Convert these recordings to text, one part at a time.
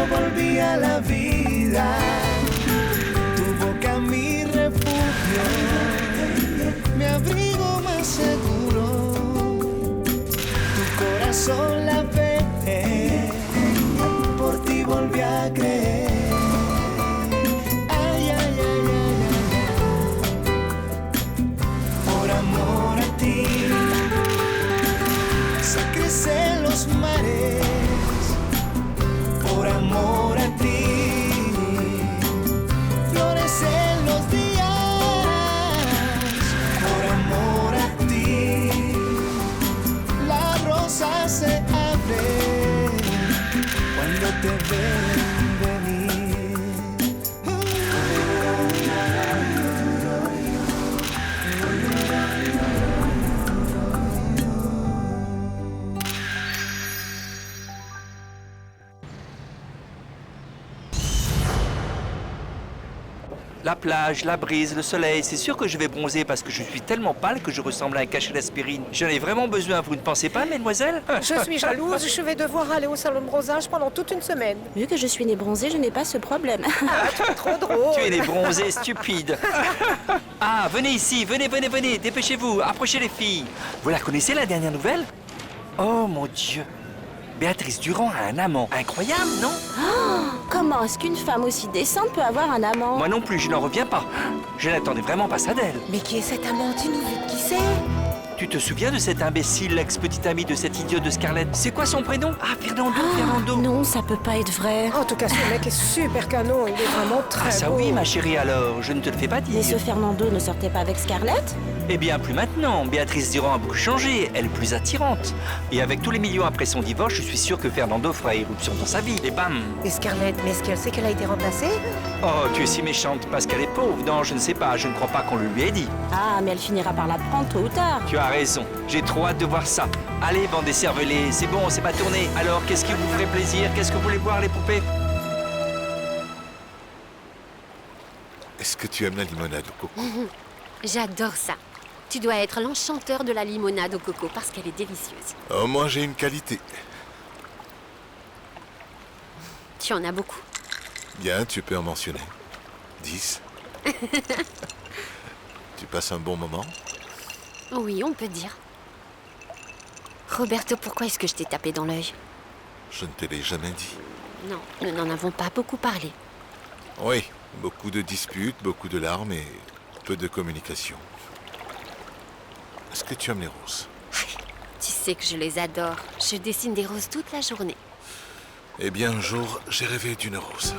volví a la vida. Tu boca mi refugio, mi abrigo más seguro. Tu corazón la fe, por ti volví a creer. Ay, ay, ay, ay, ay. Por amor a ti se crecen los mares. Por amor a ti florecen los días. Por amor a ti la rosa se abre cuando te ven venir. La plage, la brise, le soleil, c'est sûr que je vais bronzer parce que je suis tellement pâle que je ressemble à un cachet d'aspirine. J'en ai vraiment besoin, vous ne pensez pas, mesdemoiselles? Je suis jalouse, je vais devoir aller au salon de bronzage pendant toute une semaine. Vu que je suis née bronzée, je n'ai pas ce problème. Ah, tu es trop drôle. Tu es les bronzés stupides. Ah, venez ici, venez, dépêchez-vous, approchez les filles. Vous la connaissez, la dernière nouvelle? Oh mon Dieu, Béatrice Durand a un amant. Incroyable, non? Comment est-ce qu'une femme aussi décente peut avoir un amant? Moi non plus, je n'en reviens pas. Je n'attendais vraiment pas ça d'elle. Mais qui est cet amant? Dis-nous vite qui c'est. Tu te souviens de cet imbécile, l'ex-petite amie de cette idiote de Scarlett? C'est quoi son prénom? Ah, Fernando, Fernando. Non, ça peut pas être vrai. En tout cas, ce mec est super canon, il est vraiment très Ah ça beau. oui, ma chérie, alors, je ne te le fais pas dire. Mais ce Fernando ne sortait pas avec Scarlett? Eh bien, plus maintenant. Béatrice Durand a beaucoup changé, elle est plus attirante. Et avec tous les millions après son divorce, je suis sûr que Fernando fera éruption dans sa vie. Et bam! Et Scarlett, mais est-ce qu'elle sait qu'elle a été remplacée? Oh, tu es si méchante parce qu'elle est pauvre. Non, je ne sais pas, je ne crois pas qu'on le lui ait dit. Ah, mais elle finira par l'apprendre tôt ou tard. Tu as raison, j'ai trop hâte de voir ça. Allez, bande d'écervelés, c'est bon, c'est ma tournée. Alors, qu'est-ce qui vous ferait plaisir? Qu'est-ce que vous voulez boire, les poupées? Est-ce que tu aimes la limonade au coco? J'adore ça. Tu dois être l'enchanteur de la limonade au coco parce qu'elle est délicieuse. Oh, moi j'ai une qualité. Tu en as beaucoup. Bien, tu peux en mentionner. 10. Tu passes un bon moment? Oui, on peut dire. Roberto, pourquoi est-ce que je t'ai tapé dans l'œil? Je ne te l'ai jamais dit. Non, nous n'en avons pas beaucoup parlé. Oui, beaucoup de disputes, beaucoup de larmes et peu de communication. Est-ce que tu aimes les roses? Tu sais que je les adore. Je dessine des roses toute la journée. Eh bien, un jour, j'ai rêvé d'une rose.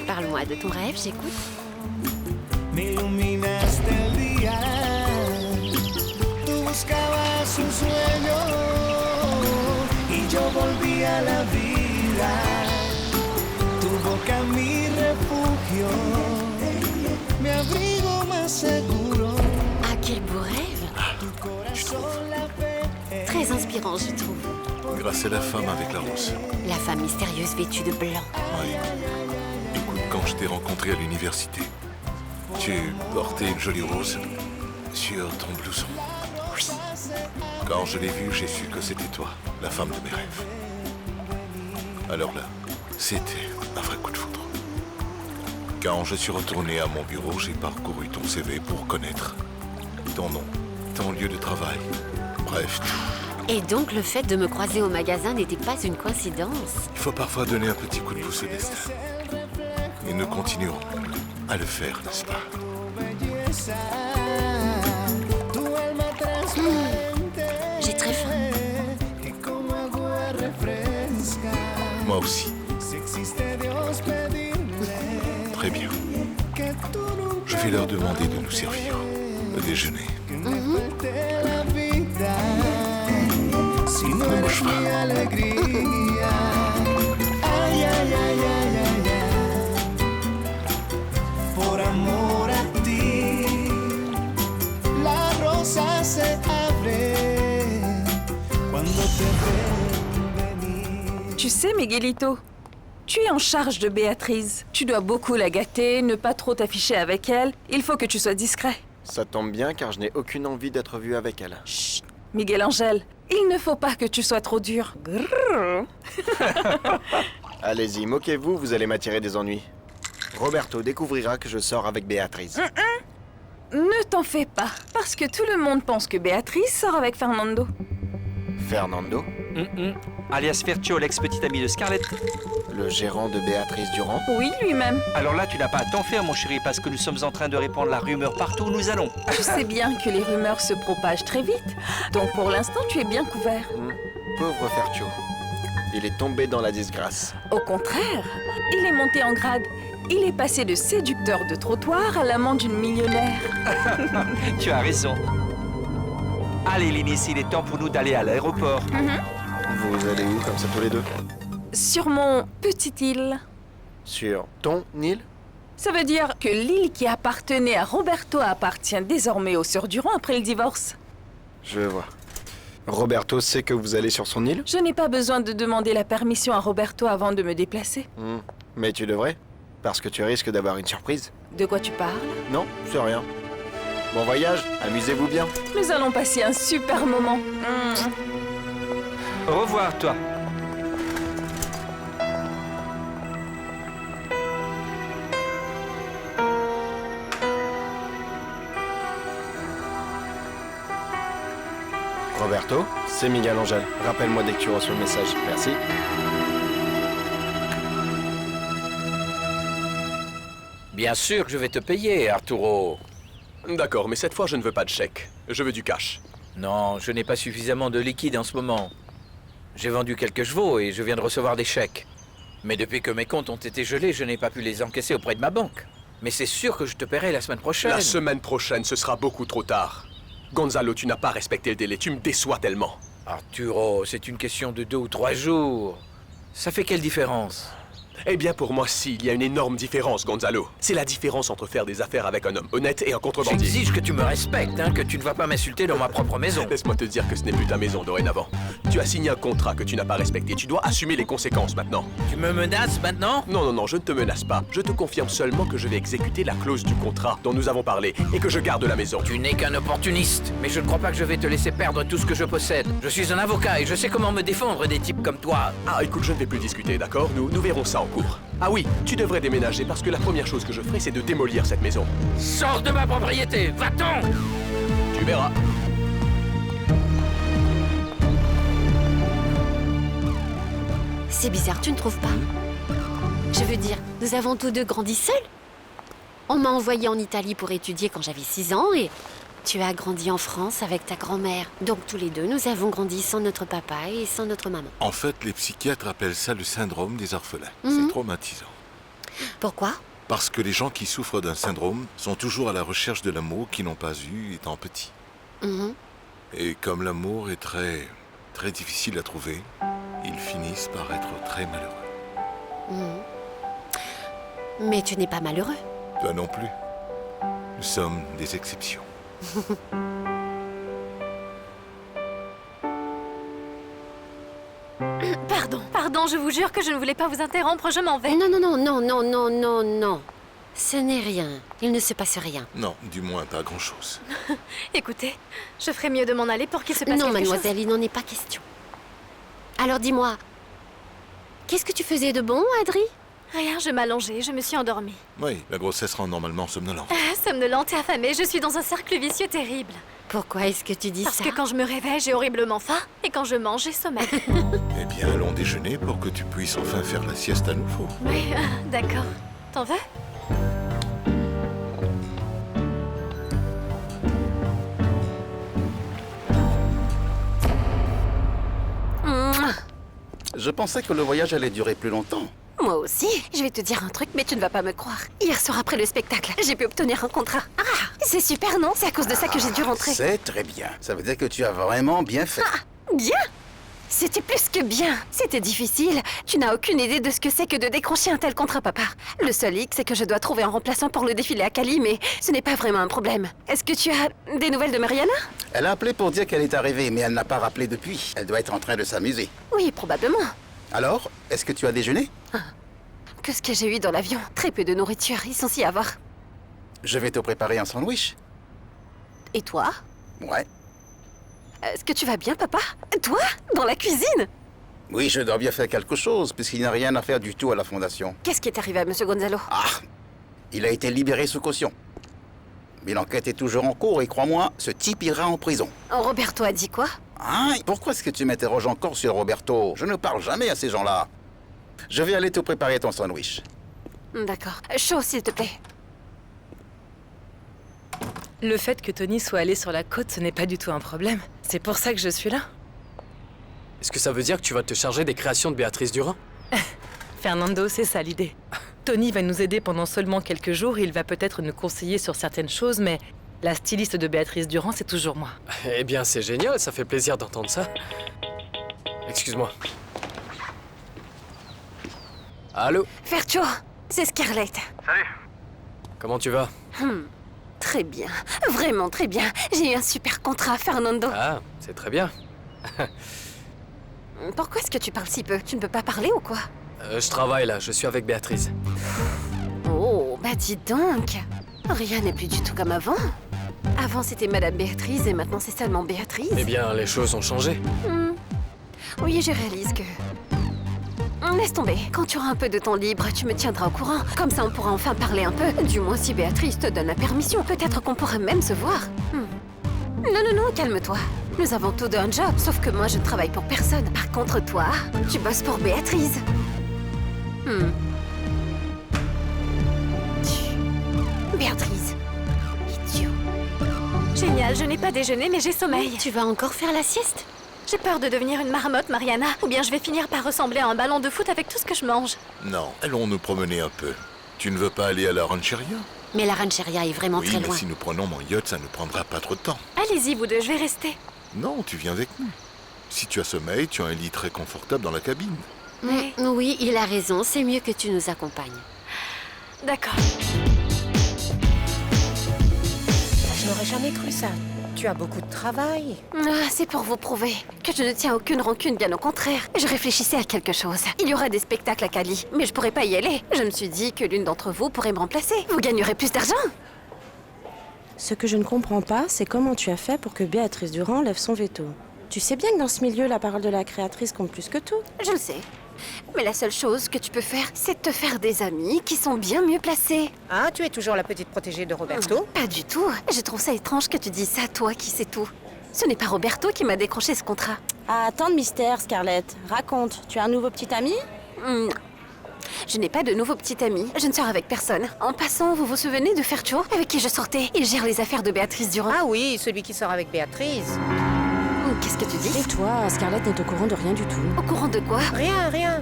Parle-moi de ton rêve, j'écoute. Me iluminaste el día, tú buscabas un sueño y yo volví a la vida. Tu boca mi refugio, mi abrigo más seguro. Ah, quel beau rêve! Tu corazón la fe. Très inspirant, je trouve. Grâce à la femme avec la rose. La femme mystérieuse vêtue de blanc. Oui. Écoute, quand je t'ai rencontré à l'université, tu portais une jolie rose sur ton blouson. Oui. Quand je l'ai vue, j'ai su que c'était toi, la femme de mes rêves. Alors là, c'était un vrai coup de foudre. Quand je suis retourné à mon bureau, j'ai parcouru ton CV pour connaître ton nom, ton lieu de travail, bref, tout. Et donc le fait de me croiser au magasin n'était pas une coïncidence. Il faut parfois donner un petit coup de pouce au destin. Et nous continuerons à le faire, n'est-ce pas? J'ai très faim. Moi aussi. Très bien. Je vais leur demander de nous servir le déjeuner. Si no eres mi alegría, ay, ay, ay, ay, ay, ay. Por amor a ti, la rosa se abre cuando te ven venir. Tu sais, Miguelito, tu es en charge de Béatrice. Tu dois beaucoup la gâter, ne pas trop t'afficher avec elle. Il faut que tu sois discret. Ça tombe bien car je n'ai aucune envie d'être vu avec elle. Chut, Miguel Angel, il ne faut pas que tu sois trop dur. Grrr. Allez-y, moquez-vous, vous allez m'attirer des ennuis. Roberto découvrira que je sors avec Béatrice. Ne t'en fais pas, parce que tout le monde pense que Béatrice sort avec Fernando. Fernando, Alias Fercio, l'ex-petit ami de Scarlett. le gérant de Béatrice Durand. Oui, lui-même. Alors là, tu n'as pas à t'en faire, mon chéri, parce que nous sommes en train de répandre la rumeur partout où nous allons. Je sais bien que les rumeurs se propagent très vite, donc pour l'instant, tu es bien couvert. Pauvre Fercio. Il est tombé dans la disgrâce. Au contraire, il est monté en grade. Il est passé de séducteur de trottoir à l'amant d'une millionnaire. Tu as raison. Allez, Linus, il est temps pour nous d'aller à l'aéroport. Vous allez où comme ça tous les deux? Sur mon petite île. Sur ton île? Ça veut dire que l'île qui appartenait à Roberto appartient désormais aux sœurs Durand après le divorce. Je vois. Roberto sait que vous allez sur son île? Je n'ai pas besoin de demander la permission à Roberto avant de me déplacer. Mais tu devrais, parce que tu risques d'avoir une surprise. De quoi tu parles? Non, c'est rien. Bon voyage, amusez-vous bien. Nous allons passer un super moment. Au revoir, toi. Roberto, c'est Miguel Angel. Rappelle-moi dès que tu reçois le message. Merci. Bien sûr que je vais te payer, Arturo. D'accord, mais cette fois, je ne veux pas de chèque. Je veux du cash. Non, je n'ai pas suffisamment de liquide en ce moment. J'ai vendu quelques chevaux et je viens de recevoir des chèques. Mais depuis que mes comptes ont été gelés, je n'ai pas pu les encaisser auprès de ma banque. Mais c'est sûr que je te paierai la semaine prochaine. La semaine prochaine, ce sera beaucoup trop tard. Gonzalo, tu n'as pas respecté le délai. Tu me déçois tellement. Arturo, c'est une question de 2 ou 3 jours. Ça fait quelle différence? Eh bien, pour moi, si, il y a une énorme différence, Gonzalo. C'est la différence entre faire des affaires avec un homme honnête et un contrebandier. J'exige que tu me respectes, que tu ne vas pas m'insulter dans ma propre maison. Laisse-moi te dire que ce n'est plus ta maison dorénavant. Tu as signé un contrat que tu n'as pas respecté. Tu dois assumer les conséquences maintenant. Tu me menaces maintenant? Non, non, non, je ne te menace pas. Je te confirme seulement que je vais exécuter la clause du contrat dont nous avons parlé et que je garde la maison. Tu n'es qu'un opportuniste, mais je ne crois pas que je vais te laisser perdre tout ce que je possède. Je suis un avocat et je sais comment me défendre des types comme toi. Ah, écoute, je ne vais plus discuter, d'accord? Nous verrons ça en cours. Ah oui, tu devrais déménager parce que la première chose que je ferai, c'est de démolir cette maison. Sors de ma propriété, va-t'en! Tu verras. C'est bizarre, tu ne trouves pas? Je veux dire, nous avons tous deux grandi seuls. On m'a envoyé en Italie pour étudier quand j'avais 6 ans et tu as grandi en France avec ta grand-mère. Donc tous les deux, nous avons grandi sans notre papa et sans notre maman. En fait, les psychiatres appellent ça le syndrome des orphelins. C'est traumatisant. Pourquoi? Parce que les gens qui souffrent d'un syndrome sont toujours à la recherche de l'amour qu'ils n'ont pas eu étant petits. Et comme l'amour est très, très difficile à trouver, ils finissent par être très malheureux. Mais tu n'es pas malheureux. Toi non plus. Nous sommes des exceptions. Pardon, je vous jure que je ne voulais pas vous interrompre, je m'en vais. Non, non, non, non, non, non, non, non. Ce n'est rien. Il ne se passe rien. Non, du moins pas grand-chose. Écoutez, je ferais mieux de m'en aller pour qu'il se passe Non, quelque mademoiselle, il n'en est pas question. Alors dis-moi, qu'est-ce que tu faisais de bon, Adri? Rien, je m'allongeais, je me suis endormie. Oui, la grossesse rend normalement somnolente. Somnolente et affamée, je suis dans un cercle vicieux terrible. Pourquoi est-ce que tu dis Parce ça? que quand je me réveille, j'ai horriblement faim, et quand je mange, j'ai sommeil. Eh bien, allons déjeuner pour que tu puisses enfin faire la sieste à nouveau. Oui, d'accord. T'en veux? Je pensais que le voyage allait durer plus longtemps. Moi aussi. Je vais te dire un truc, mais tu ne vas pas me croire. Hier soir, après le spectacle, j'ai pu obtenir un contrat. Ah, c'est super, non? C'est à cause de ça que j'ai dû rentrer. C'est très bien. Ça veut dire que tu as vraiment bien fait. Bien? C'était plus que bien. C'était difficile. Tu n'as aucune idée de ce que c'est que de décrocher un tel contrat, papa. Le seul hic, c'est que je dois trouver un remplaçant pour le défilé à Cali, mais ce n'est pas vraiment un problème. Est-ce que tu as des nouvelles de Mariana? Elle a appelé pour dire qu'elle est arrivée, mais elle n'a pas rappelé depuis. Elle doit être en train de s'amuser. Oui, probablement. Alors, est-ce que tu as déjeuné? Qu'est-ce que j'ai eu dans l'avion? Très peu de nourriture, il est censé y avoir. Je vais te préparer un sandwich. Et toi? Ouais. Est-ce que tu vas bien, papa? Toi? Dans la cuisine? Oui, je dois bien faire quelque chose, puisqu'il n'a rien à faire du tout à la fondation. Qu'est-ce qui est arrivé à Monsieur Gonzalo? Ah, il a été libéré sous caution. Mais l'enquête est toujours en cours et crois-moi, ce type ira en prison. Roberto a dit quoi? Hein? Pourquoi est-ce que tu m'interroges encore sur Roberto? Je ne parle jamais à ces gens-là. Je vais aller te préparer ton sandwich. D'accord. Chaud, s'il te plaît. Le fait que Tony soit allé sur la côte, ce n'est pas du tout un problème. C'est pour ça que je suis là. Est-ce que ça veut dire que tu vas te charger des créations de Béatrice Durand? Fernando, c'est ça l'idée. Tony va nous aider pendant seulement quelques jours, il va peut-être nous conseiller sur certaines choses, mais la styliste de Béatrice Durand, c'est toujours moi. Eh bien, c'est génial, ça fait plaisir d'entendre ça. Excuse-moi. Allô? Fercho, c'est Scarlett. Salut. Comment tu vas? Très bien. Vraiment très bien. J'ai eu un super contrat, Fernando. Ah, c'est très bien. Pourquoi est-ce que tu parles si peu? Tu ne peux pas parler ou quoi? Je travaille là, je suis avec Béatrice. Oh, bah dis donc. Rien n'est plus du tout comme avant. Avant, c'était Madame Béatrice et maintenant, c'est seulement Béatrice. Eh bien, les choses ont changé. Oui, je réalise que... Laisse tomber. Quand tu auras un peu de temps libre, tu me tiendras au courant. Comme ça, on pourra enfin parler un peu. Du moins, si Béatrice te donne la permission, peut-être qu'on pourrait même se voir. Non, calme-toi. Nous avons tous deux un job, sauf que moi, je ne travaille pour personne. Par contre, toi, tu bosses pour Béatrice. Béatrice. Idiot. Génial, je n'ai pas déjeuné, mais j'ai sommeil. Tu vas encore faire la sieste? J'ai peur de devenir une marmotte, Mariana. Ou bien je vais finir par ressembler à un ballon de foot avec tout ce que je mange. Non, allons nous promener un peu. Tu ne veux pas aller à la rancheria? Mais la rancheria est vraiment Oui, très mais loin. si nous prenons mon yacht, ça ne prendra pas trop de temps. Allez-y, vous deux, je vais rester. Non, tu viens avec nous. Si tu as sommeil, tu as un lit très confortable dans la cabine. Oui, il a raison. C'est mieux que tu nous accompagnes. D'accord. Je n'aurais jamais cru ça. Tu as beaucoup de travail. C'est pour vous prouver que je ne tiens aucune rancune, bien au contraire. Je réfléchissais à quelque chose. Il y aura des spectacles à Cali, mais je pourrais pas y aller. Je me suis dit que l'une d'entre vous pourrait me remplacer. Vous gagnerez plus d'argent. Ce que je ne comprends pas, c'est comment tu as fait pour que Béatrice Durand lève son veto. Tu sais bien que dans ce milieu, la parole de la créatrice compte plus que tout. Je le sais. Mais la seule chose que tu peux faire, c'est de te faire des amis qui sont bien mieux placés. Ah, tu es toujours la petite protégée de Roberto? Pas du tout. Je trouve ça étrange que tu dises ça, toi qui sais tout. Ce n'est pas Roberto qui m'a décroché ce contrat. Ah, tant de mystère, Scarlett. Raconte, tu as un nouveau petit ami? Non. Je n'ai pas de nouveau petit ami. Je ne sors avec personne. En passant, vous vous souvenez de Fercho, avec qui je sortais? Il gère les affaires de Béatrice Durand. Ah oui, celui qui sort avec Béatrice. Qu'est-ce que tu dis? Et toi, Scarlett n'est au courant de rien du tout. Au courant de quoi? Rien.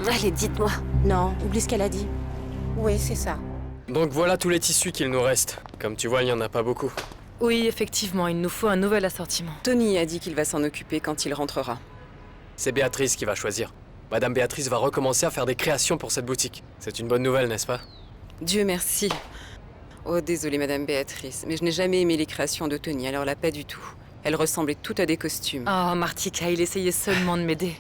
Allez, dites-moi. Non, oublie ce qu'elle a dit. Oui, c'est ça. Donc voilà tous les tissus qu'il nous reste. Comme tu vois, il n'y en a pas beaucoup. Oui, effectivement, il nous faut un nouvel assortiment. Tony a dit qu'il va s'en occuper quand il rentrera. C'est Béatrice qui va choisir. Madame Béatrice va recommencer à faire des créations pour cette boutique. C'est une bonne nouvelle, n'est-ce pas? Dieu merci. Oh, désolée, Madame Béatrice, mais je n'ai jamais aimé les créations de Tony, alors là, pas du tout. Elles ressemblaient toutes à des costumes. Oh, Martika, il essayait seulement de m'aider.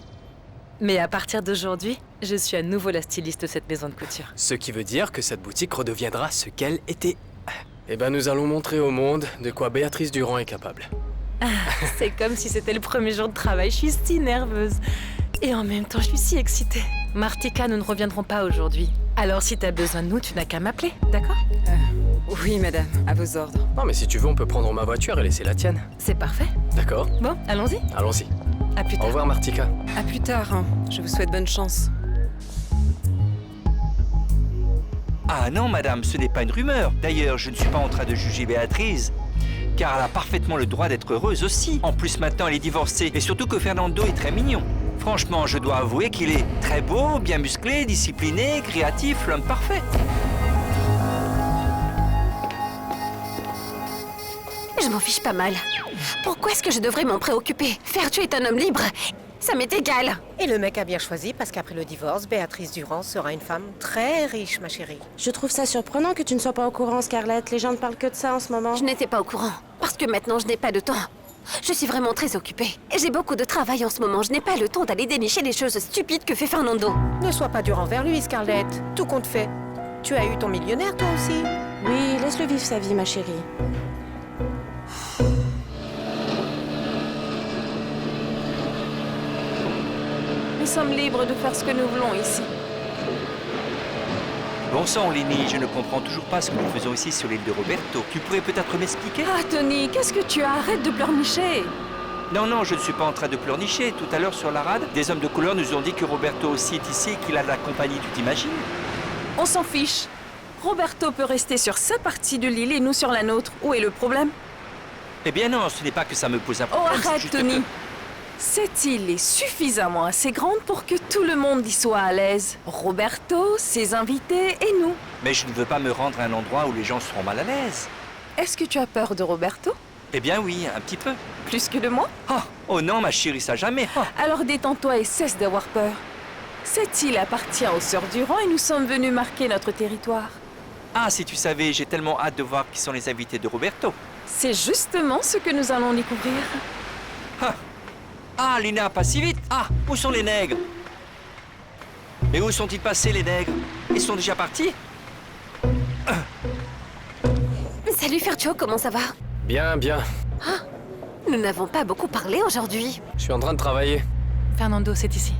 Mais à partir d'aujourd'hui, je suis à nouveau la styliste de cette maison de couture. Ce qui veut dire que cette boutique redeviendra ce qu'elle était. Eh ben, nous allons montrer au monde de quoi Béatrice Durand est capable. C'est comme si c'était le premier jour de travail, je suis si nerveuse. Et en même temps, je suis si excitée. Martika, nous ne reviendrons pas aujourd'hui. Alors si t'as besoin de nous, tu n'as qu'à m'appeler, d'accord? Oui, madame, à vos ordres. Non, mais si tu veux, on peut prendre ma voiture et laisser la tienne. C'est parfait. D'accord. Bon, allons-y. Allons-y. À plus tard. Au revoir, Martika. À plus tard, hein. Je vous souhaite bonne chance. Ah non, madame, ce n'est pas une rumeur. D'ailleurs, je ne suis pas en train de juger Béatrice, car elle a parfaitement le droit d'être heureuse aussi. En plus, maintenant, elle est divorcée, et surtout que Fernando est très mignon. Franchement, je dois avouer qu'il est très beau, bien musclé, discipliné, créatif, l'homme parfait. Je m'en fiche pas mal. Pourquoi est-ce que je devrais m'en préoccuper? Fercho est un homme libre. Ça m'est égal. Et le mec a bien choisi parce qu'après le divorce, Béatrice Durand sera une femme très riche, ma chérie. Je trouve ça surprenant que tu ne sois pas au courant, Scarlett. Les gens ne parlent que de ça en ce moment. Je n'étais pas au courant, parce que maintenant je n'ai pas de temps. Je suis vraiment très occupée. J'ai beaucoup de travail en ce moment. Je n'ai pas le temps d'aller dénicher les choses stupides que fait Fernando. Ne sois pas dur envers lui, Scarlett. Tout compte fait. Tu as eu ton millionnaire, toi aussi? Oui, laisse-le vivre sa vie, ma chérie. Nous sommes libres de faire ce que nous voulons ici. Bon sang, Lenny, je ne comprends toujours pas ce que nous faisons ici sur l'île de Roberto. Tu pourrais peut-être m'expliquer? Ah, Tony, qu'est-ce que tu as? Arrête de pleurnicher. Non, non, je ne suis pas en train de pleurnicher. Tout à l'heure, sur la rade, des hommes de couleur nous ont dit que Roberto aussi est ici et qu'il a de la compagnie, tu t'imagines? On s'en fiche. Roberto peut rester sur sa partie de l'île et nous sur la nôtre. Où est le problème? Eh bien non, ce n'est pas que ça me pose un Oh, problème. arrête, juste Tony. que- Cette île est suffisamment assez grande pour que tout le monde y soit à l'aise. Roberto, ses invités et nous. Mais je ne veux pas me rendre à un endroit où les gens seront mal à l'aise. Est-ce que tu as peur de Roberto? Eh bien oui, un petit peu. Plus que de moi? Oh non, ma chérie, ça jamais. Oh. Alors détends-toi et cesse d'avoir peur. Cette île appartient aux Sœurs Durand et nous sommes venus marquer notre territoire. Ah, si tu savais, j'ai tellement hâte de voir qui sont les invités de Roberto. C'est justement ce que nous allons découvrir. Ah, Lina, pas si vite. Ah, où sont les nègres? Mais où sont-ils passés, les nègres? Ils sont déjà partis? Salut Fercho, comment ça va? Bien, bien. Nous n'avons pas beaucoup parlé aujourd'hui. Je suis en train de travailler. Fernando, c'est ici.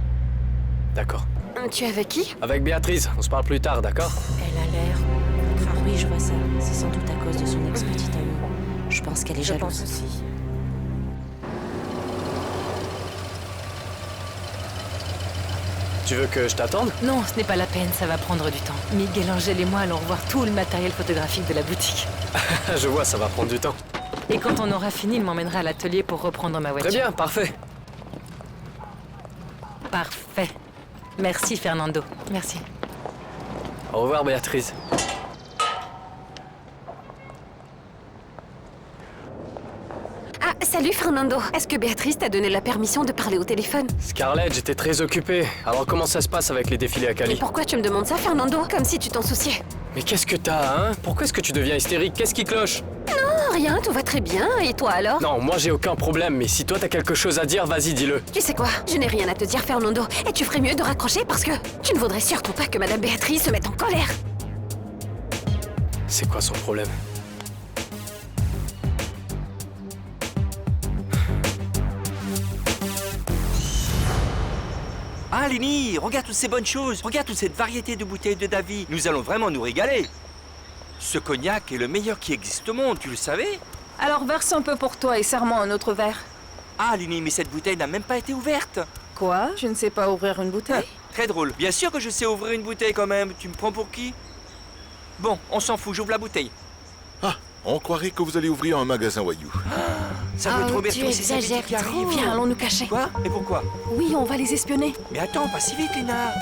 D'accord. Tu es avec qui? Avec Béatrice, on se parle plus tard, d'accord? Elle a l'air... Ah oui, je vois ça. C'est sans doute à cause de son ex-petite amie. Je pense qu'elle est Je jalouse. pense aussi. Tu veux que je t'attende? Non, ce n'est pas la peine, ça va prendre du temps. Miguel Angel et moi allons revoir tout le matériel photographique de la boutique. Je vois, ça va prendre du temps. Et quand on aura fini, il m'emmènera à l'atelier pour reprendre ma voiture. Très bien, parfait. Parfait. Merci Fernando. Merci. Au revoir, Béatrice. Ah, salut Fernando. Est-ce que Béatrice t'a donné la permission de parler au téléphone? Scarlett, j'étais très occupé. Alors comment ça se passe avec les défilés à Et Cali? pourquoi tu me demandes ça, Fernando? Comme si tu t'en souciais. Mais qu'est-ce que t'as, hein? Pourquoi est-ce que tu deviens hystérique? Qu'est-ce qui cloche? Non, rien, tout va très bien. Et toi alors? Non, moi j'ai aucun problème, mais si toi t'as quelque chose à dire, vas-y, dis-le. Tu sais quoi? Je n'ai rien à te dire, Fernando. Et tu ferais mieux de raccrocher parce que tu ne voudrais surtout pas que Madame Béatrice se mette en colère. C'est quoi son problème? Ah, Lenny, regarde toutes ces bonnes choses. Regarde toute cette variété de bouteilles de Davy. Nous allons vraiment nous régaler. Ce cognac est le meilleur qui existe au monde, tu le savais? Alors verse un peu pour toi et serre-moi un autre verre. Ah, Lenny, mais cette bouteille n'a même pas été ouverte. Quoi? Je ne sais pas ouvrir une bouteille? Très drôle. Bien sûr que je sais ouvrir une bouteille quand même. Tu me prends pour qui? Bon, on s'en fout, j'ouvre la bouteille. Ah, on croirait que vous allez ouvrir un magasin Wayou. Ça veut être Roberto, tu c'est sa boutique exagères qui arrive. trop. Viens, allons nous cacher. Quoi? Et pourquoi? Oui, on va les espionner. Mais attends, pas si vite, Lina.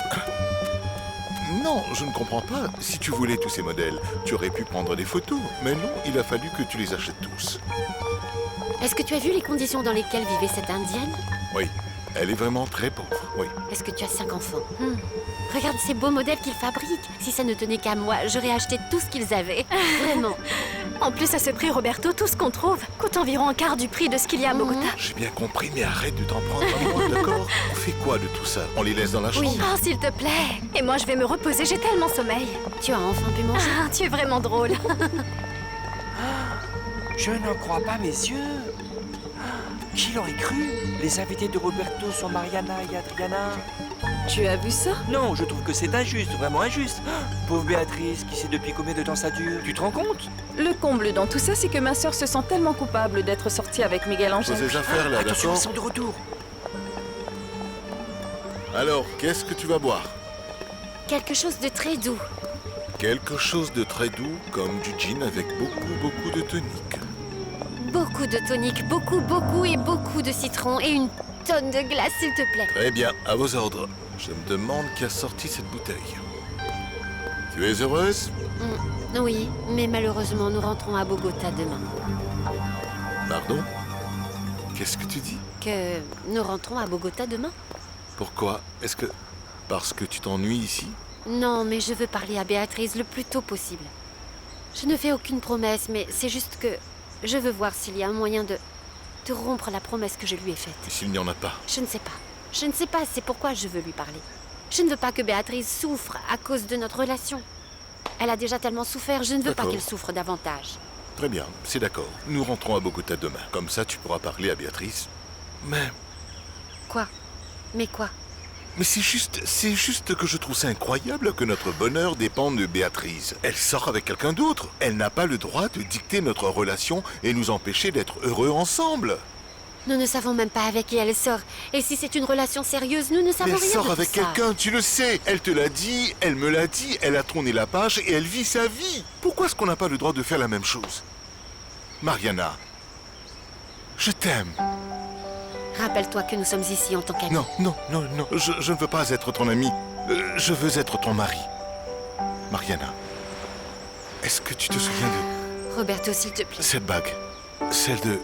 Non, je ne comprends pas. Si tu voulais tous ces modèles, tu aurais pu prendre des photos. Mais non, il a fallu que tu les achètes tous. Est-ce que tu as vu les conditions dans lesquelles vivait cette Indienne? Oui, elle est vraiment très pauvre, oui. Est-ce que tu as 5 enfants? Regarde ces beaux modèles qu'ils fabriquent. Si ça ne tenait qu'à moi, j'aurais acheté tout ce qu'ils avaient. Vraiment. En plus, à ce prix, Roberto, tout ce qu'on trouve coûte environ un quart du prix de ce qu'il y a à Bogota. J'ai bien compris, mais arrête de t'en prendre à moi, d'accord? On fait quoi de tout ça? On les laisse dans la chambre? Oui. Oh, s'il te plaît. Et moi, je vais me reposer, j'ai tellement sommeil. Tu as enfin pu manger? Ah, tu es vraiment drôle. Je n'en crois pas mes yeux. Qui l'aurait cru? Les invités de Roberto sont Mariana et Adriana. Tu as vu ça? Non, je trouve que c'est injuste, vraiment injuste. Pauvre Béatrice, qui sait depuis combien de temps ça dure. Tu te rends compte? Le comble dans tout ça, c'est que ma sœur se sent tellement coupable d'être sortie avec Miguel Angel. Pose les affaires là, Attention, d'accord? ils sont de retour. Alors, qu'est-ce que tu vas boire? Quelque chose de très doux. Quelque chose de très doux, comme du gin avec beaucoup de tonique. Beaucoup de tonique, beaucoup et beaucoup de citron et une tonne de glace, s'il te plaît. Très bien, à vos ordres. Je me demande qui a sorti cette bouteille. Tu es heureuse? Oui, mais malheureusement, nous rentrons à Bogota demain. Pardon? Qu'est-ce que tu dis? Que nous rentrons à Bogota demain? Pourquoi? Est-ce que... Parce que tu t'ennuies ici? Non, mais je veux parler à Béatrice le plus tôt possible. Je ne fais aucune promesse, mais c'est juste que je veux voir s'il y a un moyen de rompre la promesse que je lui ai faite. Et s'il n'y en a pas? Je ne sais pas. Je ne sais pas, c'est pourquoi je veux lui parler. Je ne veux pas que Béatrice souffre à cause de notre relation. Elle a déjà tellement souffert, je ne veux pas D'accord. qu'elle souffre davantage. Très bien, c'est d'accord. Nous rentrons à Bogota demain. Comme ça, tu pourras parler à Béatrice. Mais... Quoi? Mais quoi? Mais c'est juste que je trouve ça incroyable que notre bonheur dépende de Béatrice. Elle sort avec quelqu'un d'autre. Elle n'a pas le droit de dicter notre relation et nous empêcher d'être heureux ensemble. Nous ne savons même pas avec qui elle sort. Et si c'est une relation sérieuse, nous ne savons Mais rien elle sort de avec tout ça. quelqu'un, tu le sais. Elle te l'a dit, elle me l'a dit, elle a tourné la page et elle vit sa vie. Pourquoi est-ce qu'on n'a pas le droit de faire la même chose? Mariana, je t'aime. Rappelle-toi que nous sommes ici en tant qu'amis. Non, je ne veux pas être ton ami. Je veux être ton mari. Mariana, est-ce que tu te souviens de Roberto, s'il te plaît. cette bague? Celle de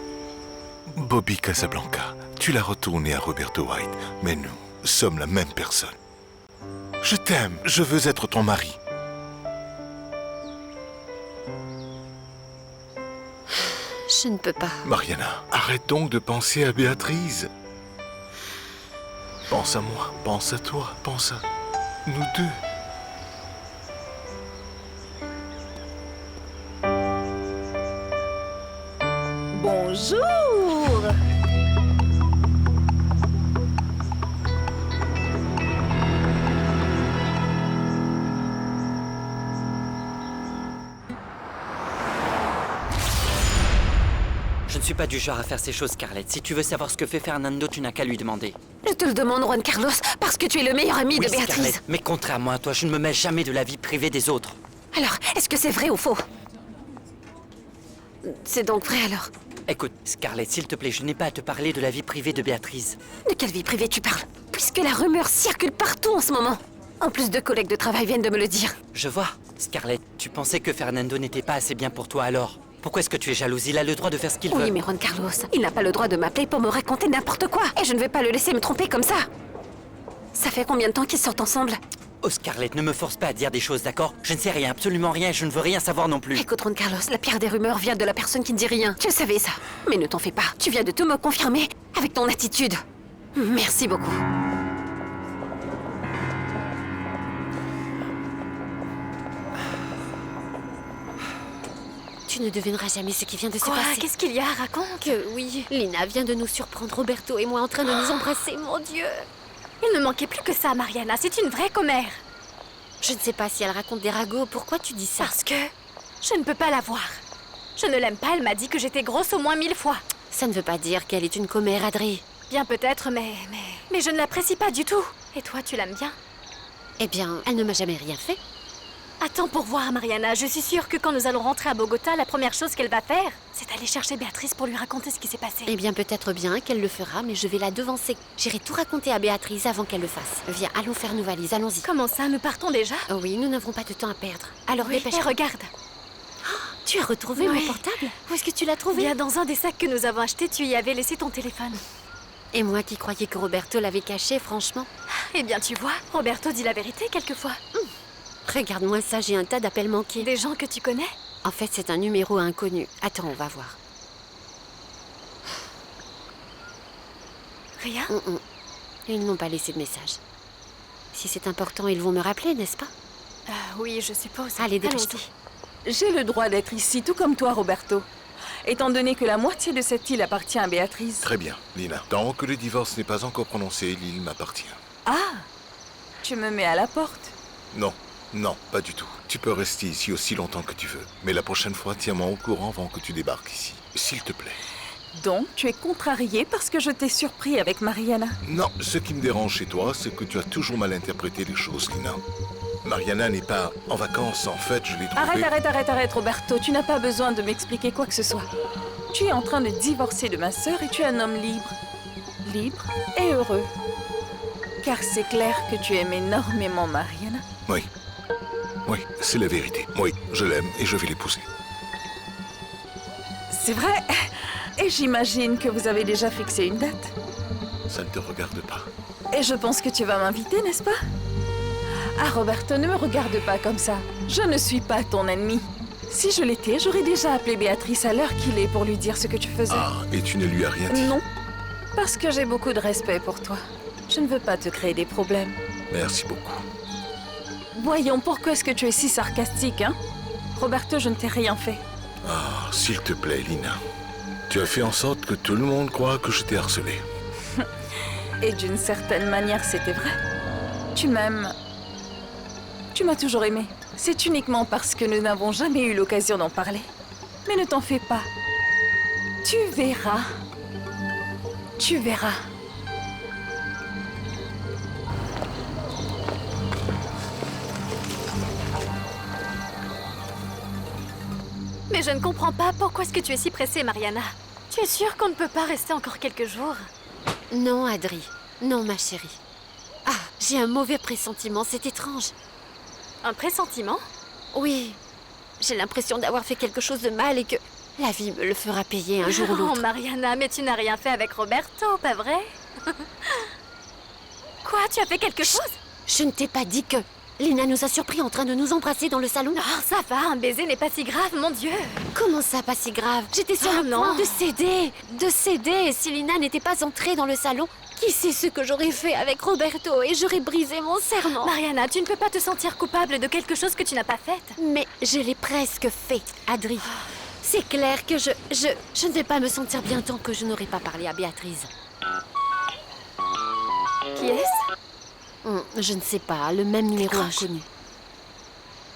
Bobby Casablanca. Tu l'as retournée à Roberto White, mais nous sommes la même personne. Je t'aime, je veux être ton mari. Je ne peux pas. Mariana, arrête donc de penser à Béatrice. Pense à moi, pense à toi, pense à nous deux. Bonjour! Je ne suis pas du genre à faire ces choses, Scarlett. Si tu veux savoir ce que fait Fernando, tu n'as qu'à lui demander. Je te le demande, Juan Carlos, parce que tu es le meilleur ami Oui, de Béatrice. Scarlett, mais contrairement à toi, je ne me mêle jamais de la vie privée des autres. Alors, est-ce que c'est vrai ou faux? C'est donc vrai alors? Écoute, Scarlett, s'il te plaît, je n'ai pas à te parler de la vie privée de Béatrice. De quelle vie privée tu parles? Puisque la rumeur circule partout en ce moment. En plus, 2 collègues de travail viennent de me le dire. Je vois. Scarlett, tu pensais que Fernando n'était pas assez bien pour toi alors? Pourquoi est-ce que tu es jalouse? Il a le droit de faire ce qu'il veut. Oui, mais Juan Carlos, il n'a pas le droit de m'appeler pour me raconter n'importe quoi. Et je ne vais pas le laisser me tromper comme ça. Ça fait combien de temps qu'ils sortent ensemble? Oh, Scarlett, ne me force pas à dire des choses, d'accord? Je ne sais rien, absolument rien, et je ne veux rien savoir non plus. Écoute, Juan Carlos, la pire des rumeurs vient de la personne qui ne dit rien. Tu le savais, ça. Mais ne t'en fais pas. Tu viens de tout me confirmer avec ton attitude. Merci beaucoup. Tu ne devineras jamais ce qui vient de se Quoi? passer. Qu'est-ce qu'il y a? Raconte. Que oui, Lina vient de nous surprendre, Roberto et moi, en train de nous embrasser, mon Dieu. Il ne manquait plus que ça, Mariana. C'est une vraie commère. Je ne sais pas si elle raconte des ragots. Pourquoi tu dis ça? Parce que je ne peux pas la voir. Je ne l'aime pas. Elle m'a dit que j'étais grosse au moins 1000 fois. Ça ne veut pas dire qu'elle est une commère, Adré. Bien peut-être, mais je ne l'apprécie pas du tout. Et toi, tu l'aimes bien? Eh bien, elle ne m'a jamais rien fait. Attends pour voir, Mariana. Je suis sûre que quand nous allons rentrer à Bogota, la première chose qu'elle va faire, c'est aller chercher Béatrice pour lui raconter ce qui s'est passé. Eh bien, peut-être bien qu'elle le fera, mais je vais la devancer. J'irai tout raconter à Béatrice avant qu'elle le fasse. Viens, allons faire nos valises, allons-y. Comment ça, nous partons déjà? Oh oui, nous n'avons pas de temps à perdre. Alors Oui, dépêche-toi. et regarde. Tu as retrouvé Oui. mon portable? Où est-ce que tu l'as trouvé? Bien, dans un des sacs que nous avons achetés, tu y avais laissé ton téléphone. Et moi qui croyais que Roberto l'avait caché, franchement. Eh bien, tu vois, Roberto dit la vérité quelquefois. Regarde-moi ça, j'ai un tas d'appels manqués. Des gens que tu connais? En fait, c'est un numéro inconnu. Attends, on va voir. Rien? Ils n'ont pas laissé de message. Si c'est important, ils vont me rappeler, n'est-ce pas? Oui, je suppose. Allez, dépêche-toi. Allons-y. J'ai le droit d'être ici, tout comme toi, Roberto. Étant donné que la moitié de cette île appartient à Béatrice. Très bien, Lina. Tant que le divorce n'est pas encore prononcé, l'île m'appartient. Ah! Tu me mets à la porte? Non, non, pas du tout. Tu peux rester ici aussi longtemps que tu veux. Mais la prochaine fois, tiens-moi au courant avant que tu débarques ici. S'il te plaît. Donc, tu es contrarié parce que je t'ai surpris avec Mariana? Non, ce qui me dérange chez toi, c'est que tu as toujours mal interprété les choses, Lina. Mariana n'est pas en vacances, en fait, je l'ai trouvée... Arrête, Roberto. Tu n'as pas besoin de m'expliquer quoi que ce soit. Tu es en train de divorcer de ma sœur et tu es un homme libre. Libre et heureux. Car c'est clair que tu aimes énormément Mariana. Oui. Oui, c'est la vérité. Oui, je l'aime et je vais l'épouser. C'est vrai. Et j'imagine que vous avez déjà fixé une date. Ça ne te regarde pas. Et je pense que tu vas m'inviter, n'est-ce pas? Ah, Roberto, ne me regarde pas comme ça. Je ne suis pas ton ennemi. Si je l'étais, j'aurais déjà appelé Béatrice à l'heure qu'il est pour lui dire ce que tu faisais. Ah, et tu ne lui as rien dit? Non, parce que j'ai beaucoup de respect pour toi. Je ne veux pas te créer des problèmes. Merci beaucoup. Voyons, pourquoi est-ce que tu es si sarcastique, hein? Roberto, je ne t'ai rien fait. Ah, s'il te plaît, Lina. Tu as fait en sorte que tout le monde croit que je t'ai harcelé. Et d'une certaine manière, c'était vrai. Tu m'aimes. Tu m'as toujours aimé. C'est uniquement parce que nous n'avons jamais eu l'occasion d'en parler. Mais ne t'en fais pas. Tu verras. Tu verras. Mais je ne comprends pas pourquoi est-ce que tu es si pressée, Mariana. Tu es sûre qu'on ne peut pas rester encore quelques jours? Non, Adri. Non, ma chérie. Ah, j'ai un mauvais pressentiment, c'est étrange. Un pressentiment? Oui. J'ai l'impression d'avoir fait quelque chose de mal et que la vie me le fera payer un jour ou l'autre. Oh, Mariana, mais tu n'as rien fait avec Roberto, pas vrai? Quoi, tu as fait quelque chose? Je ne t'ai pas dit que... Lina nous a surpris en train de nous embrasser dans le salon. Oh, ça va, un baiser n'est pas si grave, mon Dieu. Comment ça, pas si grave? J'étais sur le point de céder. De céder. Si Lina n'était pas entrée dans le salon, qui sait ce que j'aurais fait avec Roberto et j'aurais brisé mon serment. Mariana, tu ne peux pas te sentir coupable de quelque chose que tu n'as pas fait. Mais je l'ai presque fait, Adri. C'est clair que je ne vais pas me sentir bien tant que je n'aurai pas parlé à Béatrice. Qui est-ce? Je ne sais pas, le même numéro inconnu.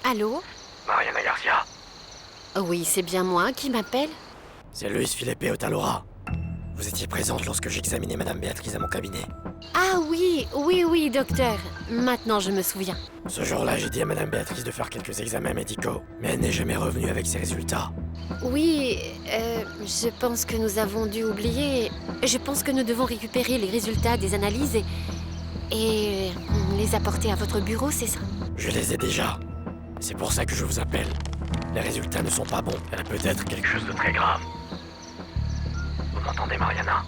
Allô? Mariana Garcia. Oui, c'est bien moi. Qui m'appelle? C'est Luis Felipe Otalora. Vous étiez présente lorsque j'examinais Madame Béatrice à mon cabinet. Ah oui, docteur. Maintenant, je me souviens. Ce jour-là, j'ai dit à Madame Béatrice de faire quelques examens médicaux, mais elle n'est jamais revenue avec ses résultats. Oui, je pense que nous avons dû oublier. Je pense que nous devons récupérer les résultats des analyses et les apporter à votre bureau, c'est ça? Je les ai déjà. C'est pour ça que je vous appelle. Les résultats ne sont pas bons. Elle a peut-être quelque chose de très grave. Vous m'entendez, Mariana?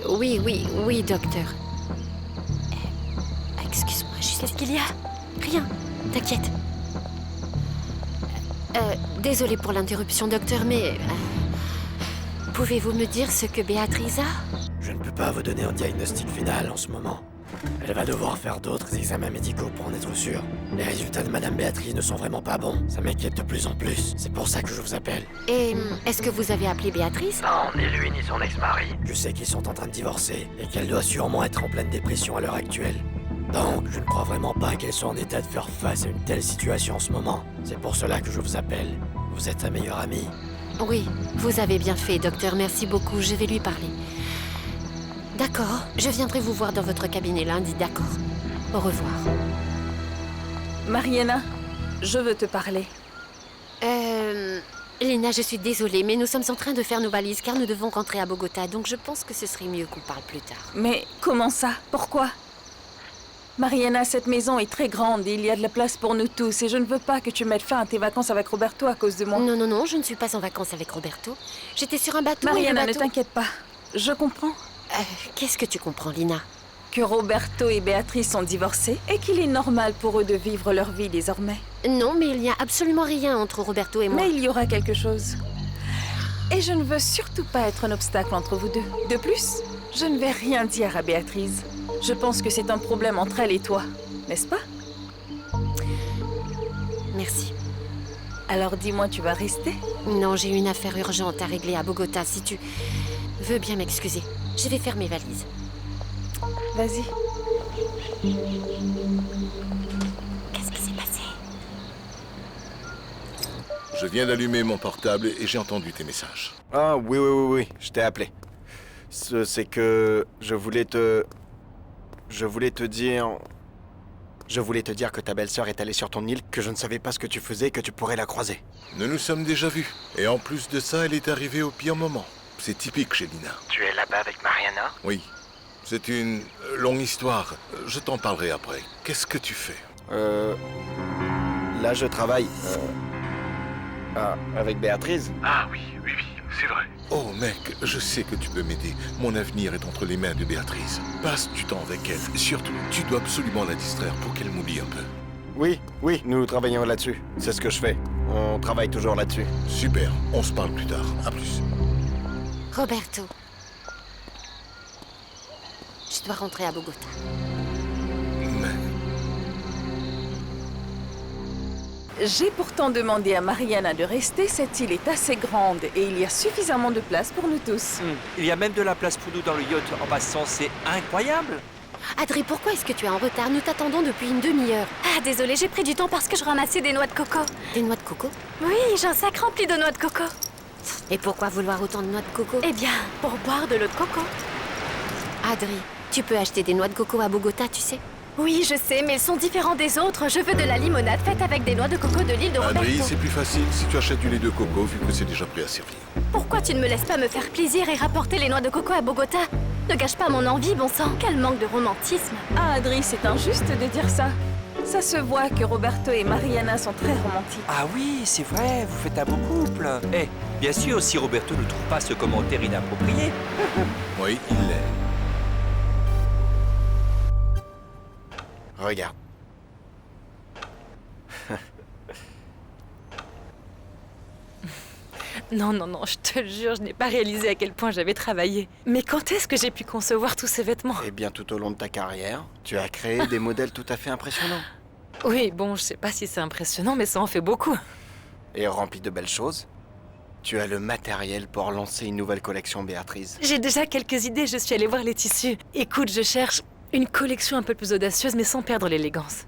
Oui, docteur. Excuse-moi, juste... Qu'est-ce qu'il y a? Rien, t'inquiète. Désolée pour l'interruption, docteur, mais... pouvez-vous me dire ce que Béatrice a? Je ne peux pas vous donner un diagnostic final en ce moment. Elle va devoir faire d'autres examens médicaux pour en être sûre. Les résultats de Madame Béatrice ne sont vraiment pas bons. Ça m'inquiète de plus en plus. C'est pour ça que je vous appelle. Et est-ce que vous avez appelé Béatrice? Non, ni lui ni son ex-mari. Je sais qu'ils sont en train de divorcer et qu'elle doit sûrement être en pleine dépression à l'heure actuelle. Donc, je ne crois vraiment pas qu'elle soit en état de faire face à une telle situation en ce moment. C'est pour cela que je vous appelle. Vous êtes sa meilleure amie. Oui, vous avez bien fait, docteur. Merci beaucoup. Je vais lui parler. D'accord. Je viendrai vous voir dans votre cabinet lundi, d'accord. Au revoir. Mariana, je veux te parler. Lina, je suis désolée, mais nous sommes en train de faire nos valises car nous devons rentrer à Bogota, donc je pense que ce serait mieux qu'on parle plus tard. Mais comment ça? Pourquoi? Mariana, cette maison est très grande et il y a de la place pour nous tous et je ne veux pas que tu mettes fin à tes vacances avec Roberto à cause de moi. Non, je ne suis pas en vacances avec Roberto. J'étais sur un bateau. Mariana, et le bateau... ne t'inquiète pas. Je comprends. Qu'est-ce que tu comprends, Lina? Que Roberto et Béatrice sont divorcés et qu'il est normal pour eux de vivre leur vie désormais. Non, mais il n'y a absolument rien entre Roberto et moi. Mais il y aura quelque chose. Et je ne veux surtout pas être un obstacle entre vous deux. De plus, je ne vais rien dire à Béatrice. Je pense que c'est un problème entre elle et toi, n'est-ce pas? Merci. Alors dis-moi, tu vas rester? Non, j'ai une affaire urgente à régler à Bogota. Si tu veux bien m'excuser, je vais faire mes valises. Vas-y. Qu'est-ce qui s'est passé? Je viens d'allumer mon portable et j'ai entendu tes messages. Ah oui, je t'ai appelé. C'est que je voulais te dire que ta belle-sœur est allée sur ton île, que je ne savais pas ce que tu faisais et que tu pourrais la croiser. Nous nous sommes déjà vus. Et en plus de ça, elle est arrivée au pire moment. C'est typique chez Lina. Tu es là-bas avec Mariana? Oui. C'est une longue histoire. Je t'en parlerai après. Qu'est-ce que tu fais? Là, je travaille. Avec Béatrice. Ah oui, c'est vrai. Oh mec, je sais que tu peux m'aider. Mon avenir est entre les mains de Béatrice. Passe du temps avec elle. Surtout, tu dois absolument la distraire pour qu'elle m'oublie un peu. Oui, nous travaillons là-dessus. C'est ce que je fais. On travaille toujours là-dessus. Super, on se parle plus tard. À plus. Roberto. Je dois rentrer à Bogota. J'ai pourtant demandé à Mariana de rester. Cette île est assez grande et il y a suffisamment de place pour nous tous. Il y a même de la place pour nous dans le yacht en passant, c'est incroyable. Adri, pourquoi est-ce que tu es en retard? Nous t'attendons depuis une demi-heure. Ah, désolée, j'ai pris du temps parce que je ramassais des noix de coco. Des noix de coco? Oui, j'ai un sac rempli de noix de coco. Et pourquoi vouloir autant de noix de coco? Eh bien, pour boire de l'eau de coco. Adri, tu peux acheter des noix de coco à Bogota, tu sais? Oui, je sais, mais elles sont différentes des autres. Je veux de la limonade faite avec des noix de coco de l'île de Roberto. Adri, c'est plus facile si tu achètes du lait de coco vu que c'est déjà prêt à servir. Pourquoi tu ne me laisses pas me faire plaisir et rapporter les noix de coco à Bogota? Ne gâche pas mon envie, bon sang. Quel manque de romantisme. Ah, Adri, c'est injuste de dire ça. Ça se voit que Roberto et Mariana sont très romantiques. Ah oui, c'est vrai, vous faites un beau couple. Eh, bien sûr, si Roberto ne trouve pas ce commentaire inapproprié. Oui, il l'est. Regarde. Non, non, non, je te le jure, je n'ai pas réalisé à quel point j'avais travaillé. Mais quand est-ce que j'ai pu concevoir tous ces vêtements? Eh bien, tout au long de ta carrière, tu as créé des modèles tout à fait impressionnants. Oui, bon, je sais pas si c'est impressionnant, mais ça en fait beaucoup. Et rempli de belles choses. Tu as le matériel pour lancer une nouvelle collection, Béatrice. J'ai déjà quelques idées, je suis allée voir les tissus. Écoute, je cherche une collection un peu plus audacieuse, mais sans perdre l'élégance.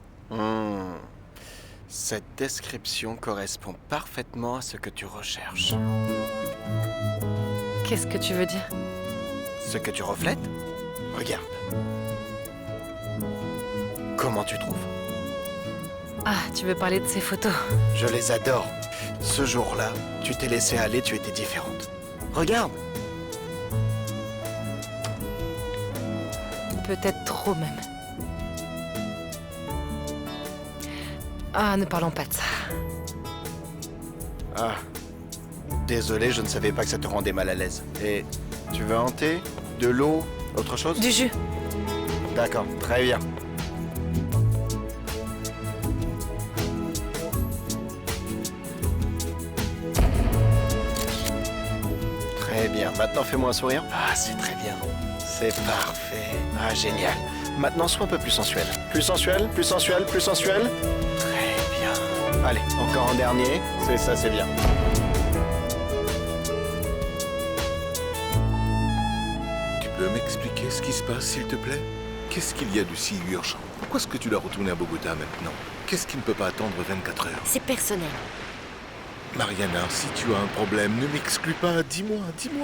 Cette description correspond parfaitement à ce que tu recherches. Qu'est-ce que tu veux dire? Ce que tu reflètes? Regarde. Comment tu trouves? Ah, tu veux parler de ces photos? Je les adore. Ce jour-là, tu t'es laissé aller, tu étais différente. Regarde. Peut-être trop même. Ah, ne parlons pas de ça. Ah. Désolé, je ne savais pas que ça te rendait mal à l'aise. Et tu veux un thé? De l'eau? Autre chose? Du jus. D'accord, très bien. Très bien. Maintenant, fais-moi un sourire. Ah, c'est très bien. C'est parfait. Ah, génial. Maintenant, sois un peu plus sensuel. Plus sensuel, plus sensuel, plus sensuel. Très bien. Allez, encore un dernier. C'est ça, c'est bien. Tu peux m'expliquer ce qui se passe, s'il te plaît? Qu'est-ce qu'il y a de si urgent? Pourquoi est-ce que tu dois retourner à Bogota maintenant? Qu'est-ce qui ne peut pas attendre 24 heures? C'est personnel. Mariana, si tu as un problème, ne m'exclus pas. Dis-moi,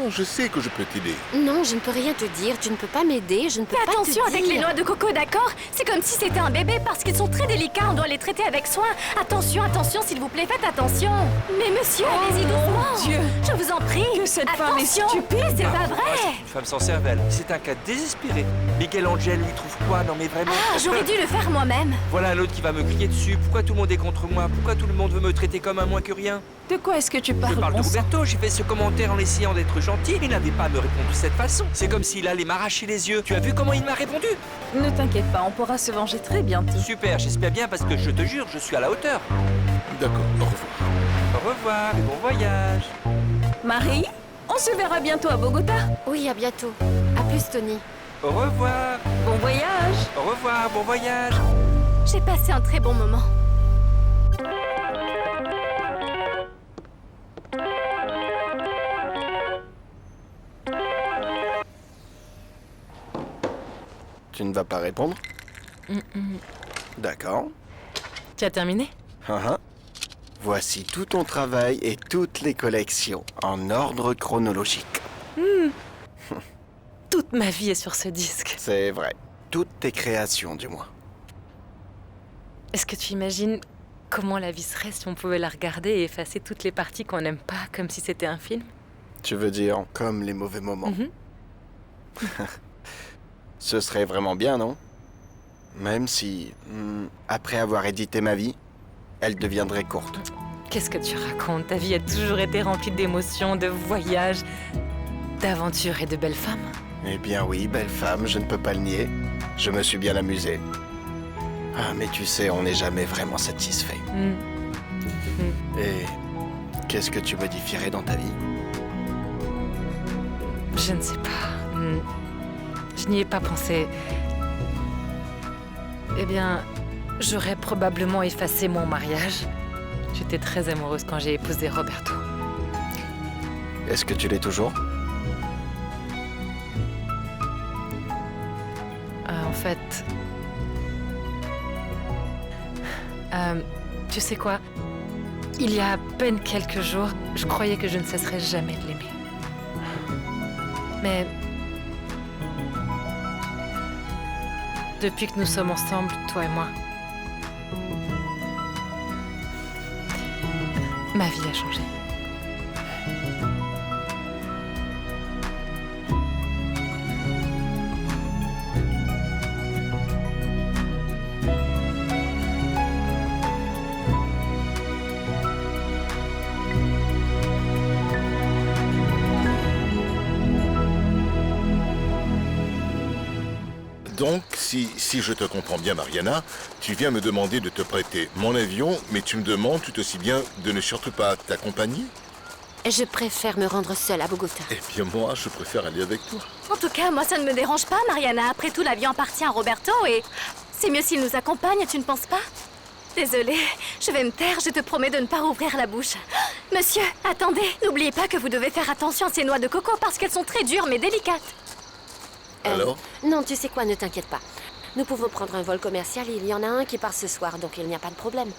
je sais que je peux t'aider. Non, je ne peux rien te dire. Tu ne peux pas m'aider. Je ne peux Fais pas te attention avec dire. les noix de coco, d'accord? C'est comme si c'était un bébé parce qu'ils sont très délicats. On doit les traiter avec soin. Attention, attention, s'il vous plaît, faites attention. Mais monsieur, allez-y doucement. Dieu. Je vous en prie. Que cette femme est attention. stupide. C'est pas Ah, vrai. c'est une femme sans cervelle. C'est un cas désespéré. Miguel Angel lui trouve quoi? Non mais vraiment. Ah, j'aurais dû le faire moi-même. Voilà un autre qui va me crier dessus. Pourquoi tout le monde est contre moi? Pourquoi tout le monde veut me traiter comme un moins que rien? De quoi est-ce que tu parles? Je parle de bon sang? Roberto, j'ai fait ce commentaire en essayant d'être gentil. Il n'avait pas à me répondre de cette façon. C'est comme s'il allait m'arracher les yeux. Tu as vu comment il m'a répondu? Ne t'inquiète pas, on pourra se venger très bientôt. Super, j'espère bien parce que je te jure, je suis à la hauteur. D'accord, au revoir. Au revoir et bon voyage. Marie, on se verra bientôt à Bogota. Oui, à bientôt. À plus, Tony. Au revoir. Bon voyage. Au revoir, bon voyage. J'ai passé un très bon moment. Tu ne vas pas répondre? D'accord. Tu as terminé? Voici tout ton travail et toutes les collections, en ordre chronologique. Toute ma vie est sur ce disque. C'est vrai. Toutes tes créations, du moins. Est-ce que tu imagines comment la vie serait si on pouvait la regarder et effacer toutes les parties qu'on n'aime pas, comme si c'était un film? Tu veux dire comme les mauvais moments? Ce serait vraiment bien, non? Même si, après avoir édité ma vie, elle deviendrait courte. Qu'est-ce que tu racontes? Ta vie a toujours été remplie d'émotions, de voyages, d'aventures et de belles femmes. Eh bien oui, belle femme, je ne peux pas le nier. Je me suis bien amusé. Ah, mais tu sais, on n'est jamais vraiment satisfait. Et qu'est-ce que tu modifierais dans ta vie? Je ne sais pas. Je n'y ai pas pensé. Eh bien, j'aurais probablement effacé mon mariage. J'étais très amoureuse quand j'ai épousé Roberto. Est-ce que tu l'es toujours? En fait... tu sais quoi? Il y a à peine quelques jours, je croyais que je ne cesserais jamais de l'aimer. Mais... depuis que nous sommes ensemble, toi et moi, ma vie a changé. Donc, si je te comprends bien, Mariana, tu viens me demander de te prêter mon avion, mais tu me demandes tout aussi bien de ne surtout pas t'accompagner? Je préfère me rendre seule à Bogota. Eh bien, moi, je préfère aller avec toi. En tout cas, moi, ça ne me dérange pas, Mariana. Après tout, l'avion appartient à Roberto et c'est mieux s'il nous accompagne, tu ne penses pas? Désolée, je vais me taire, je te promets de ne pas rouvrir la bouche. Monsieur, attendez, n'oubliez pas que vous devez faire attention à ces noix de coco parce qu'elles sont très dures mais délicates. Alors? Non, tu sais quoi, ne t'inquiète pas. Nous pouvons prendre un vol commercial et il y en a un qui part ce soir, donc il n'y a pas de problème.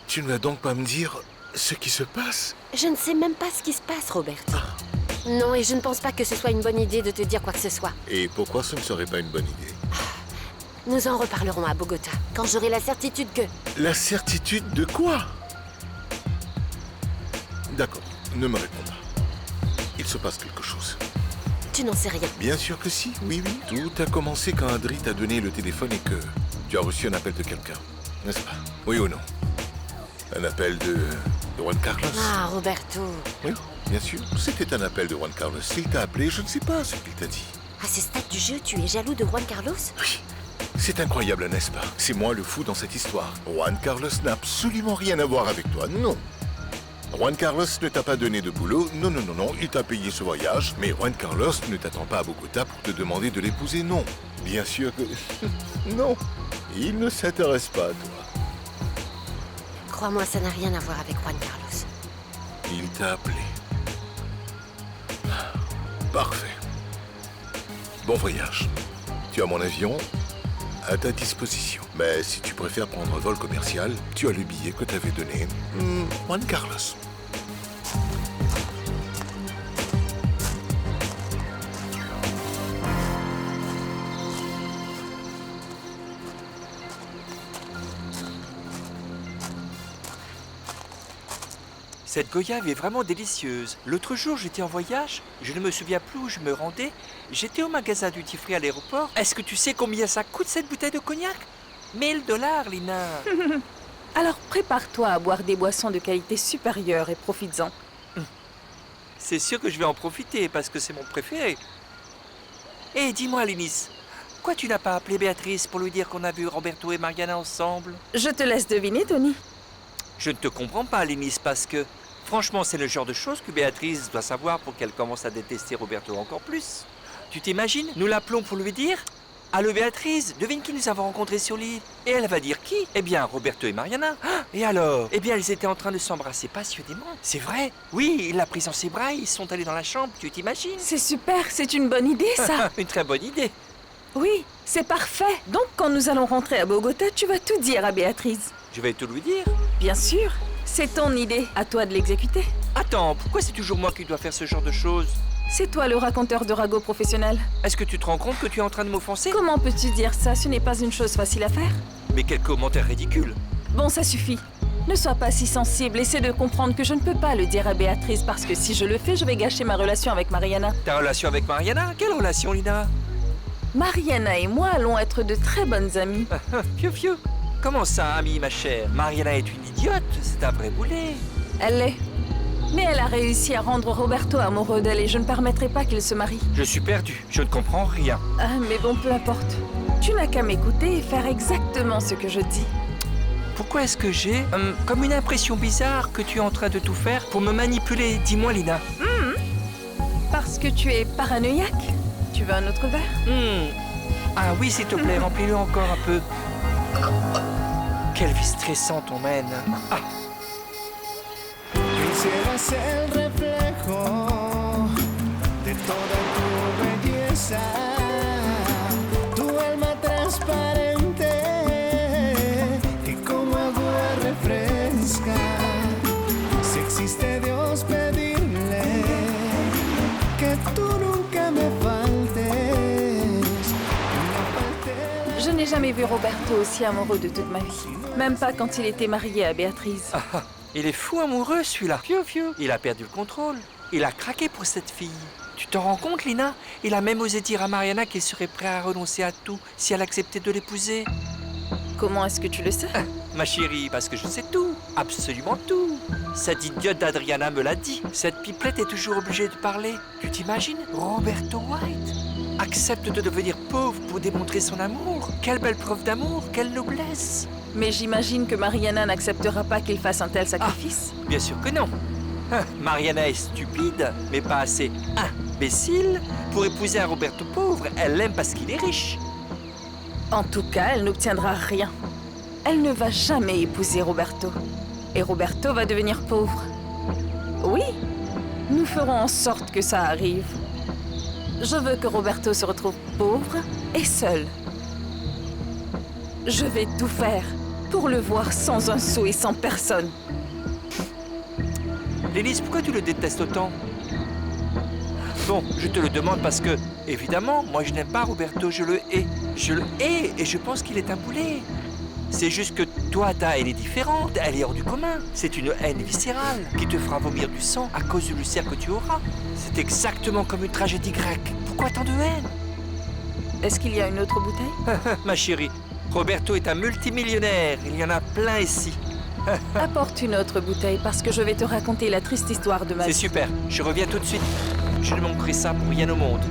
Tu ne vas donc pas me dire ce qui se passe? Je ne sais même pas ce qui se passe, Roberto. Non, et je ne pense pas que ce soit une bonne idée de te dire quoi que ce soit. Et pourquoi ce ne serait pas une bonne idée? Nous en reparlerons à Bogota, quand j'aurai la certitude que... La certitude de quoi? D'accord, ne me réponds pas. Il se passe quelque chose. Tu n'en sais rien. Bien sûr que si, oui. Tout a commencé quand Adri t'a donné le téléphone et que tu as reçu un appel de quelqu'un, n'est-ce pas? Oui ou non? Un appel de Juan Carlos? Ah, Roberto. Oui, bien sûr. C'était un appel de Juan Carlos. S'il t'a appelé, je ne sais pas ce qu'il t'a dit. À ce stade du jeu, tu es jaloux de Juan Carlos? Oui. C'est incroyable, n'est-ce pas? C'est moi le fou dans cette histoire. Juan Carlos n'a absolument rien à voir avec toi, non. Juan Carlos ne t'a pas donné de boulot, non, il t'a payé ce voyage, mais Juan Carlos ne t'attend pas à Bogota pour te demander de l'épouser, non. Bien sûr que... non, il ne s'intéresse pas à toi. Crois-moi, ça n'a rien à voir avec Juan Carlos. Il t'a appelé. Parfait. Bon voyage. Tu as mon avion à ta disposition. Mais si tu préfères prendre un vol commercial, tu as le billet que t'avais donné Juan Carlos. Cette goyave est vraiment délicieuse. L'autre jour, j'étais en voyage, je ne me souviens plus où je me rendais. J'étais au magasin Duty Free à l'aéroport. Est-ce que tu sais combien ça coûte cette bouteille de cognac? 1000 $, Lina. Alors prépare-toi à boire des boissons de qualité supérieure et profites-en. C'est sûr que je vais en profiter parce que c'est mon préféré. Et dis-moi, Lénis, pourquoi tu n'as pas appelé Béatrice pour lui dire qu'on a vu Roberto et Mariana ensemble? Je te laisse deviner, Tony. Je ne te comprends pas, Lénis, parce que... franchement, c'est le genre de choses que Béatrice doit savoir pour qu'elle commence à détester Roberto encore plus. Tu t'imagines? Nous l'appelons pour lui dire... Allô Béatrice, devine qui nous avons rencontrés sur l'île. Et elle va dire qui? Eh bien, Roberto et Mariana. Et alors? Eh bien, ils étaient en train de s'embrasser passionnément. C'est vrai? Oui, il l'a prise dans ses bras, ils sont allés dans la chambre, tu t'imagines? C'est super, c'est une bonne idée, ça. Une très bonne idée. Oui, c'est parfait. Donc, quand nous allons rentrer à Bogota, tu vas tout dire à Béatrice. Je vais tout lui dire. Bien sûr, c'est ton idée. À toi de l'exécuter. Attends, pourquoi c'est toujours moi qui dois faire ce genre de choses? C'est toi le raconteur de ragots professionnel. Est-ce que tu te rends compte que tu es en train de m'offenser? Comment peux-tu dire ça? Ce n'est pas une chose facile à faire. Mais quel commentaire ridicule. Bon, ça suffit. Ne sois pas si sensible. Essaie de comprendre que je ne peux pas le dire à Béatrice parce que si je le fais, je vais gâcher ma relation avec Mariana. Ta relation avec Mariana? Quelle relation, Lina? Mariana et moi allons être de très bonnes amies. Fiu. Comment ça, amie, ma chère? Mariana est une idiote, c'est un vrai boulet. Elle l'est. Mais elle a réussi à rendre Roberto amoureux d'elle et je ne permettrai pas qu'il se marie. Je suis perdu, je ne comprends rien. Ah, mais bon, peu importe. Tu n'as qu'à m'écouter et faire exactement ce que je dis. Pourquoi est-ce que j'ai comme une impression bizarre que tu es en train de tout faire pour me manipuler? Dis-moi, Lina. Parce que tu es paranoïaque. Tu veux un autre verre? Ah oui, s'il te plaît, remplis-le encore un peu. Quelle vie stressante on mène. Ah. Quisiera ser el reflejo de toda tu belleza, Je n'ai jamais vu Roberto aussi amoureux de toute ma vie. Même pas quand il était marié à Béatrice. Ah, il est fou amoureux, celui-là. Il a perdu le contrôle. Il a craqué pour cette fille. Tu t'en rends compte, Lina? Il a même osé dire à Mariana qu'il serait prêt à renoncer à tout si elle acceptait de l'épouser. Comment est-ce que tu le sais? Ma chérie, parce que je sais tout. Absolument tout. Cette idiote d'Adriana me l'a dit. Cette pipelette est toujours obligée de parler. Tu t'imagines? Roberto White accepte de devenir pauvre pour démontrer son amour. Quelle belle preuve d'amour, quelle noblesse. Mais j'imagine que Mariana n'acceptera pas qu'il fasse un tel sacrifice. Bien sûr que non. Mariana est stupide, mais pas assez imbécile pour épouser un Roberto pauvre. Elle l'aime parce qu'il est riche. En tout cas, elle n'obtiendra rien. Elle ne va jamais épouser Roberto. Et Roberto va devenir pauvre. Oui, nous ferons en sorte que ça arrive. Je veux que Roberto se retrouve pauvre et seul. Je vais tout faire pour le voir sans un sou et sans personne. Denise, pourquoi tu le détestes autant? Bon, je te le demande parce que, évidemment, moi je n'aime pas Roberto, je le hais. Je le hais et je pense qu'il est un boulet. C'est juste que toi, ta haine est différente, elle est hors du commun. C'est une haine viscérale qui te fera vomir du sang à cause du ulcère que tu auras. C'est exactement comme une tragédie grecque. Pourquoi tant de haine? Est-ce qu'il y a une autre bouteille? Ma chérie, Roberto est un multimillionnaire, il y en a plein ici. Apporte une autre bouteille parce que je vais te raconter la triste histoire de ma vie. C'est super, je reviens tout de suite. Je ne manquerai ça pour rien au monde.